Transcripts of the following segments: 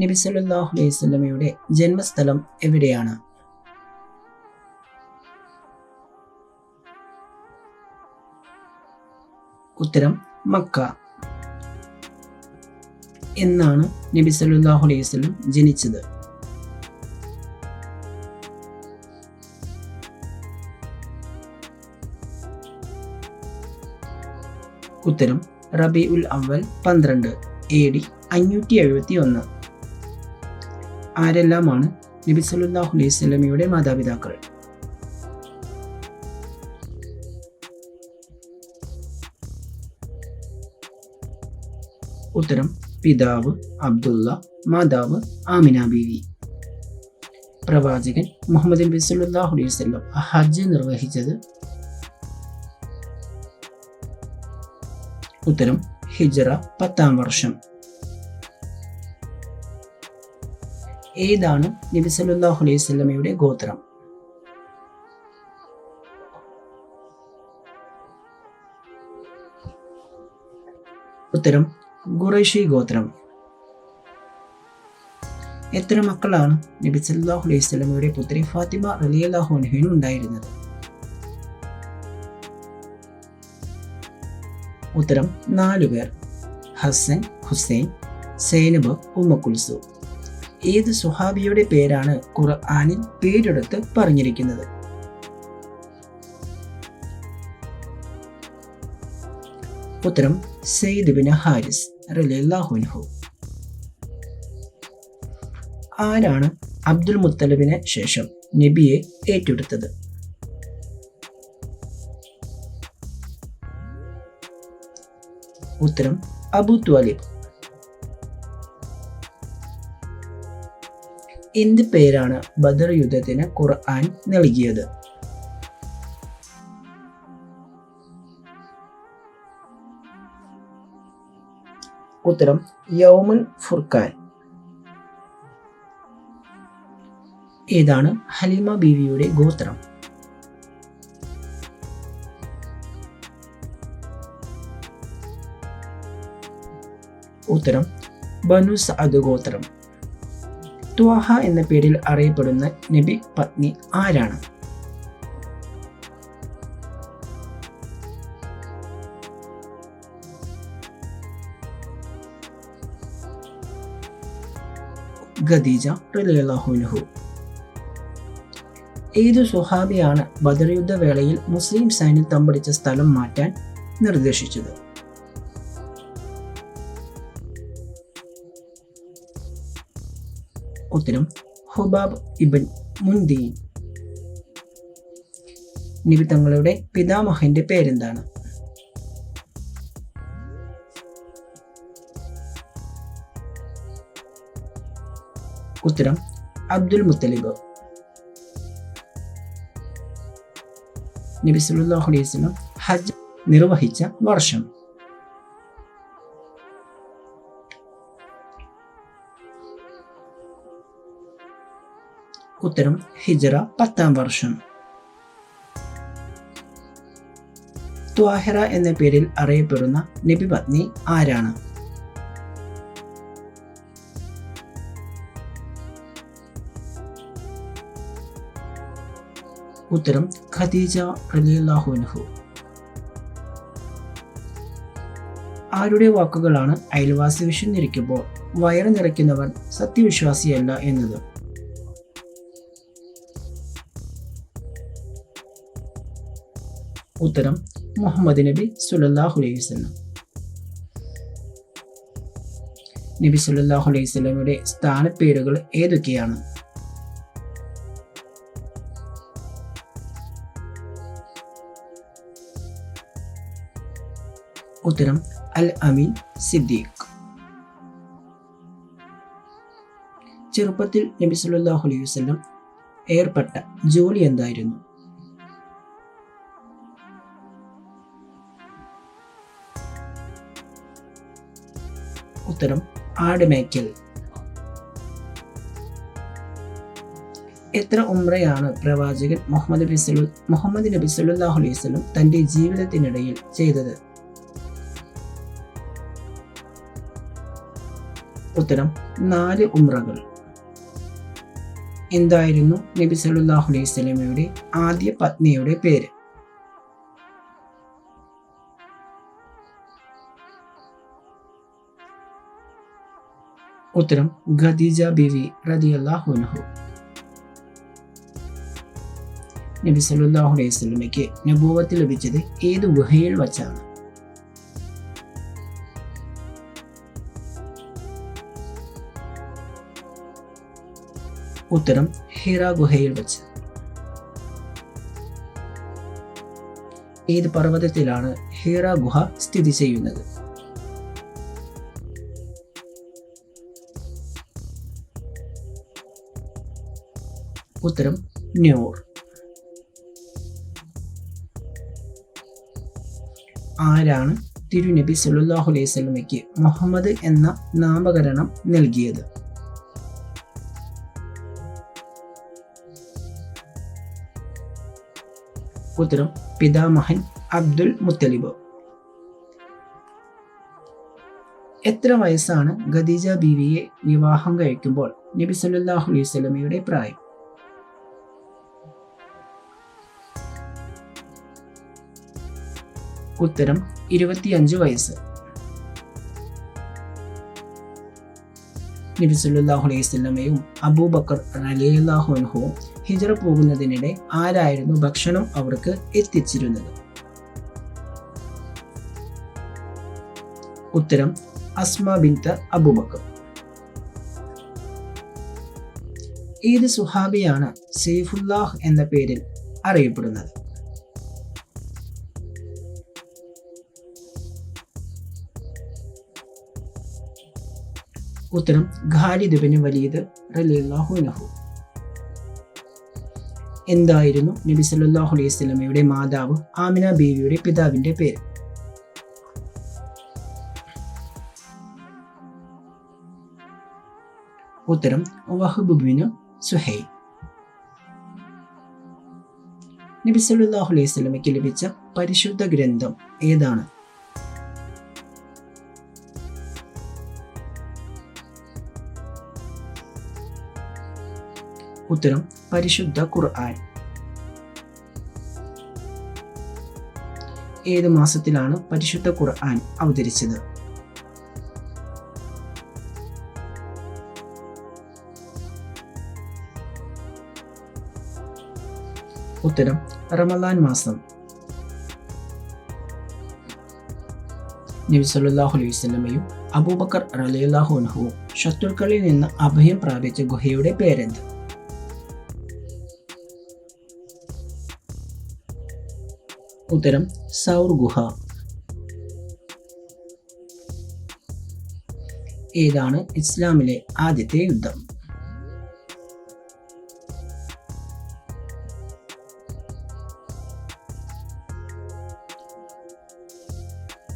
നബി സല്ലല്ലാഹു അലൈഹി വസല്ലമയുടെ ജന്മസ്ഥലം എവിടെയാണ്? ഉത്തരം മക്ക. എന്നാണ് നബി സല്ലല്ലാഹു അലൈഹി വസല്ലം ജനിച്ചത്? ഉത്തരം റബീഉൽ അവ്വൽ 12 AD 571. ആരെല്ലാമാണ് നബി സല്ലല്ലാഹു അലൈഹി വസല്ലമയുടെ മാതാപിതാക്കൾ? ഉത്തരം പിതാവ് അബ്ദുള്ള, മാതാവ് ആമിന ബീവി. പ്രവാചകൻ മുഹമ്മദ് നബി സല്ലല്ലാഹു അലൈഹി വസല്ലം ഹജ്ജ് നിർവഹിച്ചത്? ഉത്തരം ഹിജ്റ 10-ാം വർഷം. ഏതാണ് നബി സല്ലല്ലാഹു അലൈഹി വസല്ലമയുടെ ഗോത്രം? ഉത്തരം ഖുറൈശി ഗോത്രം. എത്ര മക്കളാണ് നബി സല്ലല്ലാഹു അലൈഹി വസല്ലമയുടെ പുത്രി ഫാത്തിമ റളിയല്ലാഹു അൻഹയ്ക്ക് ഉണ്ടായിരുന്നത്? ഉത്തരം 4 പേർ. ഹസൻ, ഹുസൈൻ, സൈനബ്, ഉമ്മ കുൽസൂം. ഏത് സുഹാബിയുടെ പേരാണ് ഖുർആനിൽ പേരെടുത്ത് പറഞ്ഞിരിക്കുന്നത്? ഉത്തരം സയ്യിദ് ബിൻ ഹാരിസ് റളിയല്ലാഹു അൻഹു. ആരാണ് അബ്ദുൽ മുത്തലിബിന് ശേഷം നബിയെ ഏറ്റെടുത്തത്? ഉത്തരം അബൂ ത്വാലിബ്. എന്ത് പേരാണ് ബദർ യുദ്ധത്തിന് ഖുർആൻ നൽകിയത്? ഉത്തരം യൗമുൽ ഫുർഖാൻ. ഏതാണ് ഹലീമ ബീവിയുടെ ഗോത്രം? ഉത്തരം ബനു സഅദ് ഗോത്രം. ത്വാഹ എന്ന പേരിൽ അറിയപ്പെടുന്ന നബി പത്നി ആരാണ്? ഖദീജ റളിയല്ലാഹു അൻഹു. ഏതു സുഹാബിയാണ് ബദർ യുദ്ധവേളയിൽ മുസ്ലിം സൈന്യം തമ്പടിച്ച സ്ഥലം മാറ്റാൻ നിർദ്ദേശിച്ചത്? ഉത്തരം ഹുബാബ് ഇബ്ൻ മുൻദീൻ. നബി തങ്ങളുടെ പിതാമഹന്റെ പേരെന്താണ്? ഉത്തരം അബ്ദുൽ മുത്തലിബ്. നബി സല്ലല്ലാഹു അലൈഹി വസല്ലം ഹജ്ജ് നിർവഹിച്ച വർഷം? ഉത്തരം ഹിജ്റ 10-ാം വർഷം. ത്വാഹിറ എന്ന പേരിൽ അറിയപ്പെടുന്ന നബി പത്നി ആരാണ്? ഉത്തരം ഖദീജ റളിയല്ലാഹു അൻഹു. ആരുടെ വാക്കുകളാണ് അയൽവാസി വിശന്നിരിക്കുമ്പോൾ വയറ് നിറയ്ക്കുന്നവൻ സത്യവിശ്വാസിയല്ല എന്നത്? ഉത്തരം മുഹമ്മദ് നബി സല്ലല്ലാഹു അലൈഹി വസല്ലം. നബി സല്ലല്ലാഹു അലൈഹി വസല്ലമയുടെ സ്ഥാനപ്പേരുകൾ ഏതൊക്കെയാണ്? ഉത്തരം അൽ അമീൻ, സിദ്ദീഖ്. ചെറുപ്പത്തിൽ നബി സല്ലല്ലാഹു അലൈഹി വസല്ലം ഏർപ്പെട്ട ജോലി എന്തായിരുന്നു? ഉത്തരം ആട് മേയ്ക്കൽ. എത്ര ഉംറയാണ് പ്രവാചകൻ മുഹമ്മദ് നബി സല്ലല്ലാഹു അലൈഹി വസല്ലം തന്റെ ജീവിതത്തിനിടയിൽ ചെയ്തത്? ഉത്തരം 4 ഉംറകൾ. എന്തായിരുന്നു നബി സല്ലല്ലാഹു അലൈഹി വസല്ലമയുടെ ആദ്യ പത്നിയുടെ പേര്? ഉത്തരം ഖദീജ ബിവി റളിയല്ലാഹു അൻഹ. നബി സല്ലല്ലാഹു അലൈഹി വസല്ലമയ്ക്ക് നബൂവത്ത് ലഭിച്ചത് ഏത് ഗുഹയിൽ വച്ചാണ്? ഉത്തരം ഹിറ ഗുഹയിൽ വച്ച്. ഏത് പർവ്വതത്തിലാണ് ഹിറ ഗുഹ സ്ഥിതി ചെയ്യുന്നത്? ഉത്തരം ന്യൂർ. ആരാണ് തിരുനബി സല്ലല്ലാഹു അലൈഹി വസല്ലമയ്ക്ക് മുഹമ്മദ് എന്ന നാമകരണം നൽകിയത്? ഉത്തരം പിതാമഹൻ അബ്ദുൽ മുത്തലിബ്. എത്ര വയസ്സാണ് ഖദീജ ബീവിയെ വിവാഹം കഴിക്കുമ്പോൾ നബി സല്ലല്ലാഹു അലൈഹി വസല്ലമയുടെ പ്രായം? ഉത്തരം 25 വയസ്സ്. നബി സല്ലല്ലാഹു അലൈഹി വസല്ലമയും അബൂബക്കർ റളിയല്ലാഹു അൻഹുവും ഹിജ്റ പോകുന്നതിനിടെ ആരായിരുന്നു ഭക്ഷണം അവർക്ക് എത്തിച്ചിരുന്നത്? ഉത്തരം അസ്മ ബിൻത്ത് അബൂബക്കർ. ഏത് സുഹാബിയാണ് സൈഫുല്ലാഹ് എന്ന പേരിൽ അറിയപ്പെടുന്നത്? ഉത്തരം ഖാലിദ് ബിൻ വലീദ് റളിയല്ലാഹു അൻഹു. എന്തായിരുന്നു നബി സല്ലല്ലാഹു അലൈഹി വസല്ലമയുടെ മാതാവ് ആമിന ബീവിയുടെ പിതാവിന്റെ പേര്? ഉത്തരം വഹബ് ബിൻ സുഹൈൽ. നബി സല്ലല്ലാഹു അലൈഹി വസല്ലമയ്ക്ക് ലഭിച്ച പരിശുദ്ധ ഗ്രന്ഥം ഏതാണ്? ഉത്തരം പരിശുദ്ധ ഖുർആൻ. ഏത് മാസത്തിലാണ് പരിശുദ്ധ ഖുർആൻ അവതരിച്ചത്? ഉത്തരം റമളാൻ മാസം. നബി സല്ലല്ലാഹു അലൈഹി വസല്ലമയും അബൂബക്കർ റളിയല്ലാഹു അൻഹുവും ശത്രുക്കളിൽ നിന്ന് അഭയം പ്രാപിച്ച ഗുഹയുടെ പേരെന്ത്? ഉത്തരം സൗർ ഗുഹ. ഏതാണ് ഇസ്ലാമിലെ ആദ്യത്തെ യുദ്ധം?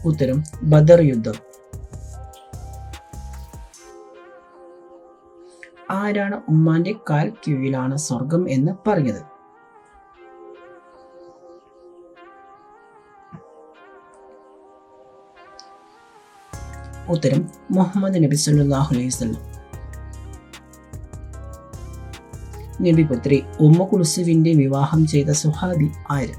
ഉത്തരം ബദർ യുദ്ധം. ആരാണ് ഉമ്മാന്റെ കാൽ കീഴിലാണ് സ്വർഗം എന്ന് പറഞ്ഞത്? ഉത്തരം മുഹമ്മദ് നബി സല്ലല്ലാഹു അലൈഹി വസല്ലം. നബി പുത്രി ഉമ്മു കുൽസുവിന്റെ വിവാഹം ചെയ്ത സുഹാബി ആര്?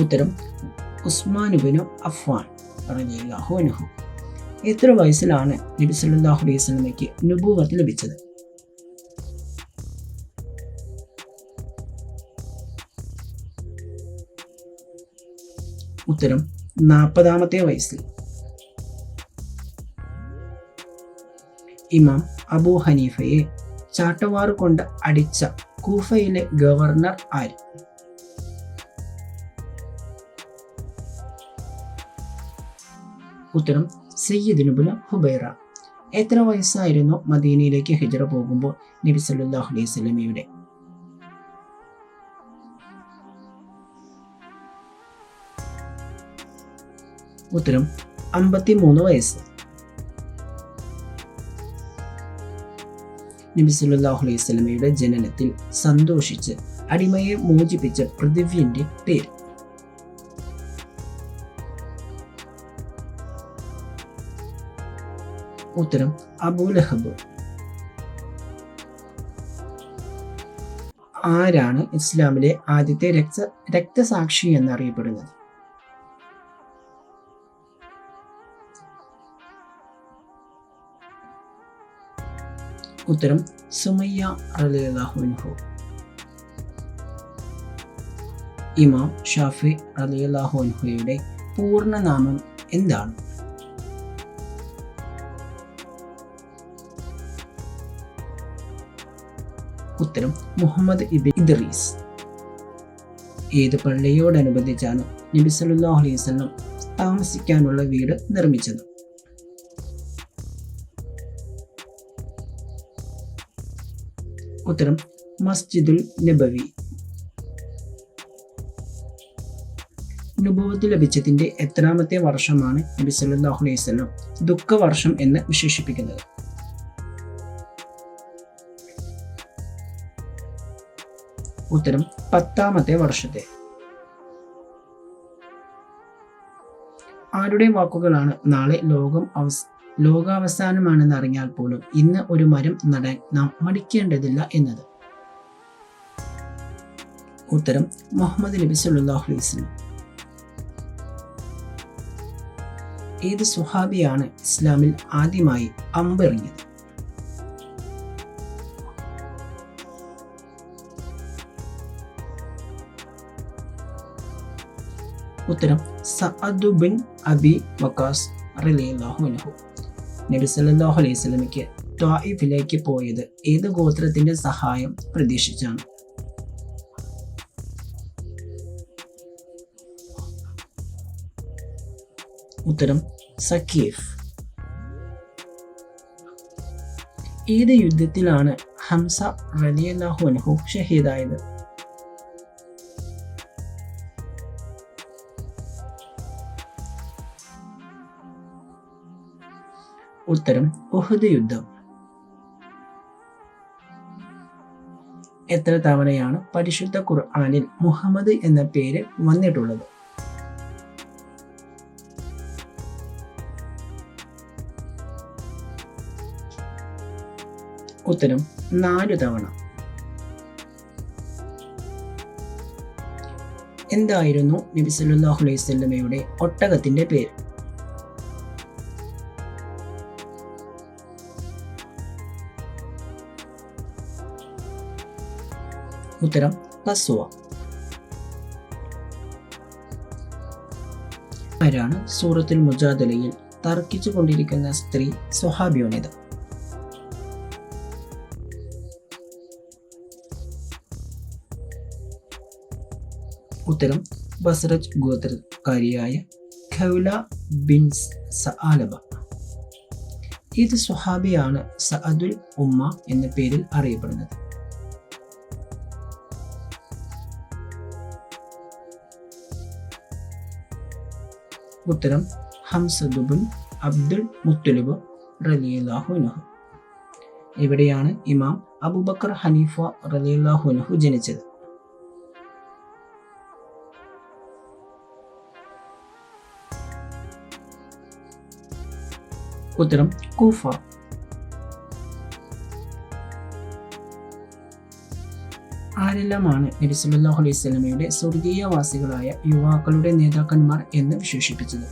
ഉത്തരം ഉസ്മാൻ ഇബ്നു അഫ്ഫാൻ റളിയല്ലാഹു അൻഹു. എത്ര വയസ്സിലാണ് നബി സല്ലല്ലാഹു അലൈഹി വസല്ലമയ്ക്ക് നുബുവത്ത് ലഭിച്ചത്? ഉത്തരം 40-ാമത്തെ വയസ്സിൽ. ഇമാം അബൂ ഹനീഫയെ ചാട്ടവാറ് കൊണ്ട് അടിച്ച കൂഫയിലെ ഗവർണർ ആര്? ഉത്തരം സയ്യിദ് ഇബ്നു ഹുബൈറ. എത്ര വയസ്സായിരുന്നു മദീനയിലേക്ക് ഹിജ്റ പോകുമ്പോൾ നബി സല്ലല്ലാഹു അലൈഹി വസല്ലമയുടെ? ഉത്തരം 53 വയസ്സ്. നബി സല്ലല്ലാഹു അലൈഹി വസല്ലമയുടെ ജനനത്തിൽ സന്തോഷിച്ച് അടിമയെ മോചിപ്പിച്ച പൃഥ്വിന്റെ പേര്? ഉത്തരം അബൂലഹബ്. ആരാണ് ഇസ്ലാമിലെ ആദ്യത്തെ രക്തസാക്ഷി എന്നറിയപ്പെടുന്നത്? ഉത്തരം സുമയ്യ റളിയല്ലാഹു അൻഹു. ഇമാം ഷാഫി റളിയല്ലാഹു അൻഹുയുടെ പൂർണ്ണനാമം എന്താണ്? ഉത്തരം മുഹമ്മദ് ഇബ്ൻ ഇദ്രീസ്. ഏത് പള്ളിയോടനുബന്ധിച്ചാണ് നബി സല്ലല്ലാഹു അലൈഹി വസല്ലം താമസിക്കാനുള്ള വീട് നിർമ്മിച്ചത്? ഉത്തരം മസ്ജിദുൽ നബവി. നുബുവത്ത് ലഭിച്ചതിന്റെ എത്രാമത്തെ വർഷമാണ് നബി സല്ലല്ലാഹു അലൈഹി വസല്ലം ദുഃഖവർഷം എന്ന് വിശേഷിപ്പിക്കുന്നത്? ഉത്തരം 10ാമത്തെ വർഷത്തെ. ആരുടെ വാക്കുകളാണ് നാളെ ലോകാവസാനമാണെന്ന് അറിഞ്ഞാൽ പോലും ഇന്ന് ഒരു മരം നടാൻ നാം മടിക്കേണ്ടതില്ല എന്നത്? ഉത്തരം മുഹമ്മദ് നബി സല്ലല്ലാഹു അലൈഹി വസല്ലം. ഏത് സുഹാബിയാണ് ഇസ്ലാമിൽ ആദ്യമായി അമ്പെറിഞ്ഞത്? ഉത്തരം സഅദ് ബിൻ അബി വഖാസ് റളിയല്ലാഹു അൻഹു. നബി സല്ലല്ലാഹു അലൈഹി വസല്ലമയ്ക്ക് ത്വായിഫിലേക്ക് പോയത് ഏത് ഗോത്രത്തിന്റെ സഹായം പ്രതീക്ഷിച്ചാണ്? ഉത്തരം സഖീഫ്. ഏത് യുദ്ധത്തിലാണ് ഹംസ റളിയല്ലാഹു അൻഹു ഷഹീദായത്? ഉത്തരം ഉഹദ് യുദ്ധം. എത്ര തവണയാണ് പരിശുദ്ധ ഖുർആനിൽ മുഹമ്മദ് എന്ന പേര് വന്നിട്ടുള്ളത്? ഉത്തരം 4 തവണ. എന്തായിരുന്നു നബി സല്ലല്ലാഹു അലൈഹി വസല്ലമയുടെ ഒട്ടകത്തിന്റെ പേര്? ഉത്തരം ഖസ്വ. ആരാണ് സൂറത്തുൽ മുജാദലയിൽ തർക്കിച്ചു കൊണ്ടിരിക്കുന്ന സ്ത്രീ സ്വഹാബിയോനിത? ഉത്തരം ബസ്റജ് ഗോത്രക്കാരിയായ ഖൗല ബിൻത് സഅലബ. ഏത് സ്വഹാബിയാണ് സഅദുൽ ഉമ്മ എന്ന പേരിൽ അറിയപ്പെടുന്നത്? ഉത്തരം ഹംസ ബിൻ അബ്ദുൽ മുത്തലിബ് റളിയല്ലാഹു അൻഹു. എവിടെയാണ് ഇമാം അബൂബക്കർ ഹനീഫ റളിയല്ലാഹു അൻഹു ജനിച്ചത്? ഉത്തരം കൂഫ. ആരെല്ലാമാണ് നബി സല്ലല്ലാഹു അലൈഹി വസല്ലമയുടെ സ്വർഗീയവാസികളായ യുവാക്കളുടെ നേതാക്കന്മാർ എന്ന് വിശേഷിപ്പിച്ചത്?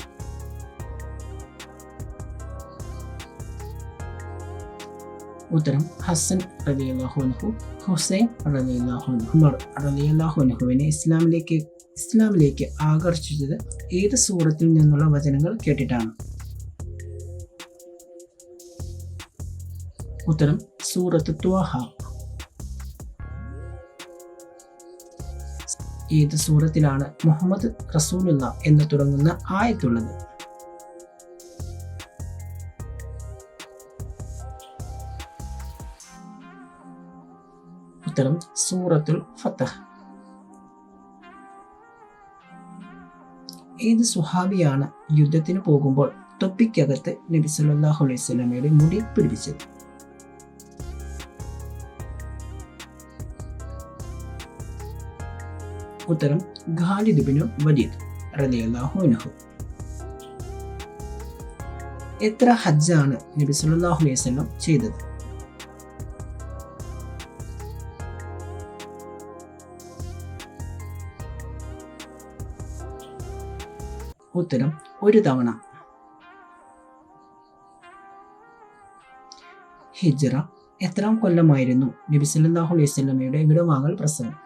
ഉത്തരം ഹസൻ റളിയല്ലാഹു അൻഹു, ഹുസൈൻ റളിയല്ലാഹു അൻഹു. ഉമർ റളിയല്ലാഹു അൻഹുവിനെ ഇസ്ലാമിലേക്ക് ആകർഷിച്ചത് ഏത് സൂറത്തിൽ നിന്നുള്ള വചനങ്ങൾ കേട്ടിട്ടാണ്? ഉത്തരം സൂറത്ത് ത്വാഹ. ഏത് സൂറത്തിലാണ് മുഹമ്മദ് റസൂലുള്ള എന്ന് തുടങ്ങുന്ന ആയത്തുള്ളത്? ഉത്തരം സൂറത്തുൽ ഫതഹ്. ഏത് സുഹാബിയാണ് യുദ്ധത്തിന് പോകുമ്പോൾ തൊപ്പിക്കകത്ത് നബി സല്ലല്ലാഹു അലൈഹി വസല്ലമയുടെ മുടി പിടിപ്പിച്ചത്? ഉത്തരം ഖാലിദ് ബിൻ വലീദ് റളിയല്ലാഹു അൻഹു. എത്ര ഹജ്ജാണ് നബി സല്ലല്ലാഹു അലൈഹി വസല്ലം ചെയ്തത്? ഉത്തരം ഒരു തവണ. ഹിജ്റ എത്രാം കൊല്ലമായിരുന്നു നബി സല്ലല്ലാഹു അലൈഹി വസല്ലമയുടെ വിടവാങ്ങൽ പ്രസവം?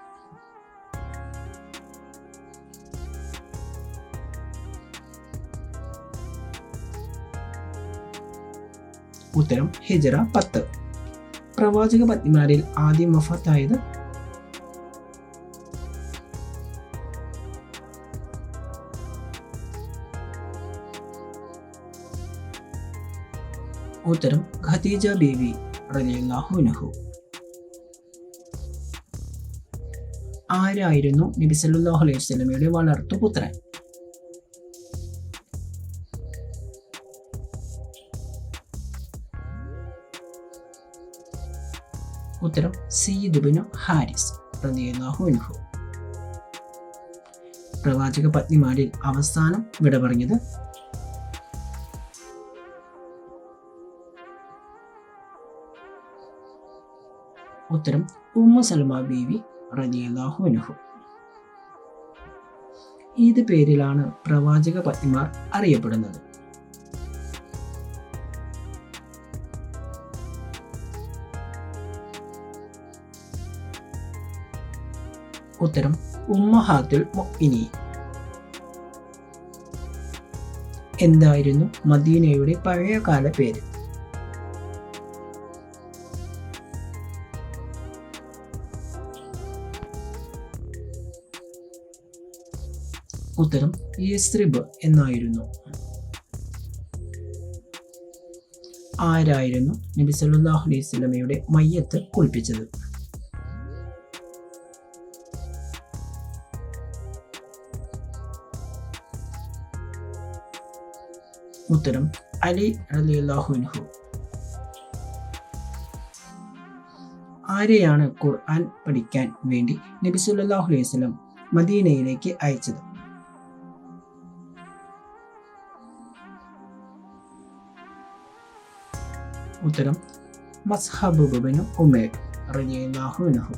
ഉത്തരം ഹിജ്റ 10. പ്രവാചക പത്നിമാരിൽ ആദ്യം വഫാത്തായത്? ഉത്തരം ഖദീജ ബീവി റളിയല്ലാഹു അൻഹു. ആരായിരുന്നു നബി സല്ലല്ലാഹു അലൈഹി വസല്ലമയുടെ വളർത്തുപുത്രൻ? ഉത്തരം സയ്യിദ് ബിൻ ഹാരിസ് റളിയല്ലാഹു അൻഹു. പ്രവാചക പത്നിമാരിൽ അവസാനം വിട പറഞ്ഞത്? ഉത്തരം ഉമ്മു സൽമ ബീവി റളിയല്ലാഹു അൻഹു. ഏത് പേരിലാണ് പ്രവാചക പത്നിമാർ അറിയപ്പെടുന്നത്? ഉത്തരം ഉമ്മഹാത്തുൽ മുഅ്മിനീൻ. എന്തായിരുന്നു മദീനയുടെ പഴയകാല പേര്? ഉത്തരം യസ്രിബ് എന്നായിരുന്നു. ആരായിരുന്നു നബി സല്ലല്ലാഹു അലൈഹി വസല്ലമയുടെ മയ്യത്ത് കുളിപ്പിച്ചത്? ഉത്തരം അലി റളിയല്ലാഹു അൻഹു. ആരെയാണ് ഖുർആൻ പഠിക്കാൻ വേണ്ടി നബി സല്ലല്ലാഹു അലൈഹി വസല്ലം മദീനയിലേക്ക് അയച്ചത്? ഉത്തരം മസ്ഹബ് ബിൻ ഉമൈർ റളിയല്ലാഹു അൻഹു.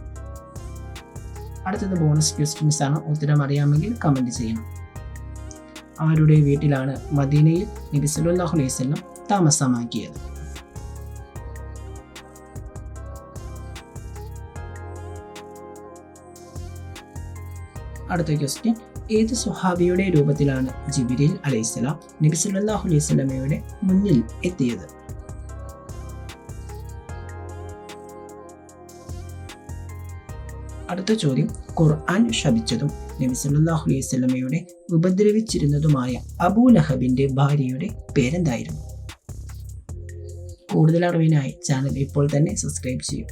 അടുത്തത് ബോണസ് ക്വസ്റ്റ്യൻസ് ആണ്. ഉത്തരം അറിയാമെങ്കിൽ കമന്റ് ചെയ്യണം. ആരുടെ വീട്ടിലാണ് മദീനയിൽ നബി സല്ലല്ലാഹു അലൈഹി വസല്ലം താമസമാക്കിയത്? അടുത്ത ക്വസ്റ്റ്യൻ, ഏത് സ്വഹാബിയുടെ രൂപത്തിലാണ് ജിബ്രീൽ അലൈഹിസ്സലാം നബി സല്ലല്ലാഹു അലൈഹി വസല്ലമയുടെ മുന്നിൽ എത്തിയത്? അടുത്ത ചോദ്യം, ഖുർആൻ ശപിച്ചതും നബി സല്ലല്ലാഹു അലൈഹി വസല്ലമയുടെ ഉപദ്രവിച്ചിരുന്നതുമായ അബൂലഹബിന്റെ ഭാര്യയുടെ പേരെന്തായിരുന്നു? കൂടുതൽ അറിവിനായി ചാനൽ ഇപ്പോൾ തന്നെ സബ്സ്ക്രൈബ് ചെയ്യൂ.